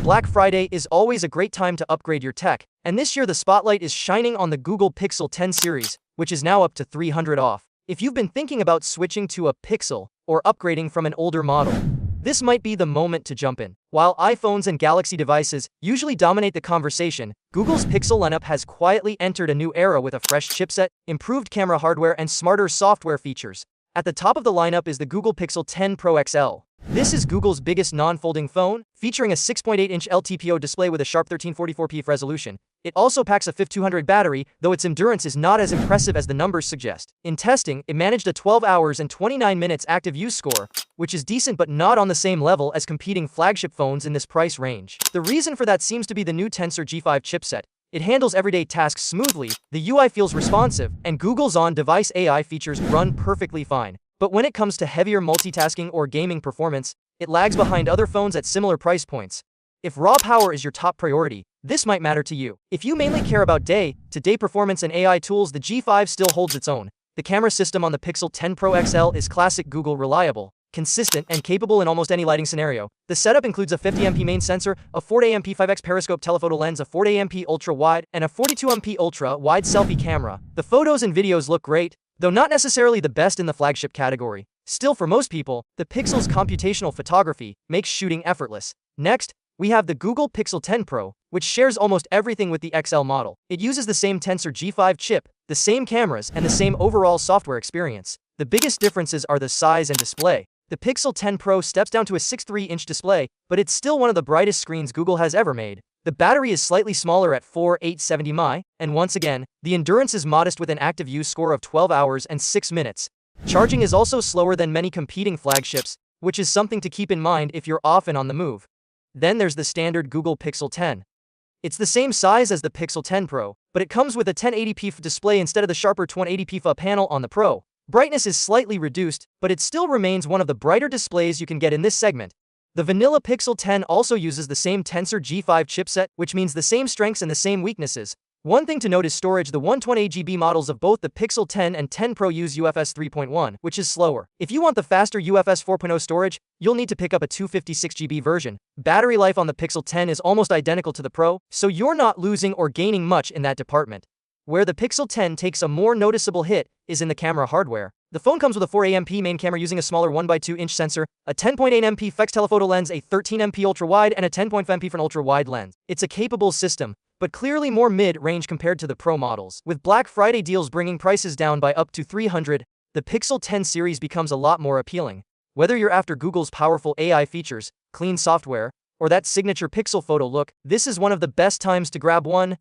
Black Friday is always a great time to upgrade your tech, and this year the spotlight is shining on the Google Pixel 10 series, which is now up to $300 off. If you've been thinking about switching to a Pixel or upgrading from an older model, this might be the moment to jump in. While iPhones and Galaxy devices usually dominate the conversation, Google's Pixel lineup has quietly entered a new era with a fresh chipset, improved camera hardware, and smarter software features. At the top of the lineup is the Google Pixel 10 Pro XL. This is Google's biggest non-folding phone, featuring a 6.8-inch LTPO display with a sharp 1344p resolution. It also packs a 5200 battery, though its endurance is not as impressive as the numbers suggest. In testing, it managed a 12 hours and 29 minutes active use score, which is decent but not on the same level as competing flagship phones in this price range. The reason for that seems to be the new Tensor G5 chipset. It handles everyday tasks smoothly, the UI feels responsive, and Google's on-device AI features run perfectly fine. But when it comes to heavier multitasking or gaming performance, it lags behind other phones at similar price points. If raw power is your top priority, this might matter to you. If you mainly care about day-to-day performance and AI tools, the G5 still holds its own. The camera system on the Pixel 10 Pro XL is classic Google, reliable, consistent, and capable in almost any lighting scenario. The setup includes a 50MP main sensor, a 40MP 5x periscope telephoto lens, a 40MP ultra-wide, and a 42MP ultra-wide selfie camera. The photos and videos look great, though not necessarily the best in the flagship category. Still, for most people, the Pixel's computational photography makes shooting effortless. Next, we have the Google Pixel 10 Pro, which shares almost everything with the XL model. It uses the same Tensor G5 chip, the same cameras, and the same overall software experience. The biggest differences are the size and display. The Pixel 10 Pro steps down to a 6.3-inch display, but it's still one of the brightest screens Google has ever made. The battery is slightly smaller at 4870 mAh, and once again, the endurance is modest with an active use score of 12 hours and 6 minutes. Charging is also slower than many competing flagships, which is something to keep in mind if you're often on the move. Then there's the standard Google Pixel 10. It's the same size as the Pixel 10 Pro, but it comes with a 1080p display instead of the sharper 1080p panel on the Pro. Brightness is slightly reduced, but it still remains one of the brighter displays you can get in this segment. The vanilla Pixel 10 also uses the same Tensor G5 chipset, which means the same strengths and the same weaknesses. One thing to note is storage. The 128GB models of both the Pixel 10 and 10 Pro use UFS 3.1, which is slower. If you want the faster UFS 4.0 storage, you'll need to pick up a 256GB version. Battery life on the Pixel 10 is almost identical to the Pro, so you're not losing or gaining much in that department. Where the Pixel 10 takes a more noticeable hit is in the camera hardware. The phone comes with a 4MP main camera using a smaller 1x2-inch sensor, a 10.8MP flex telephoto lens, a 13MP ultra-wide, and a 10.5MP for an ultra-wide lens. It's a capable system, but clearly more mid-range compared to the Pro models. With Black Friday deals bringing prices down by up to $300, the Pixel 10 series becomes a lot more appealing. Whether you're after Google's powerful AI features, clean software, or that signature pixel photo look, this is one of the best times to grab one.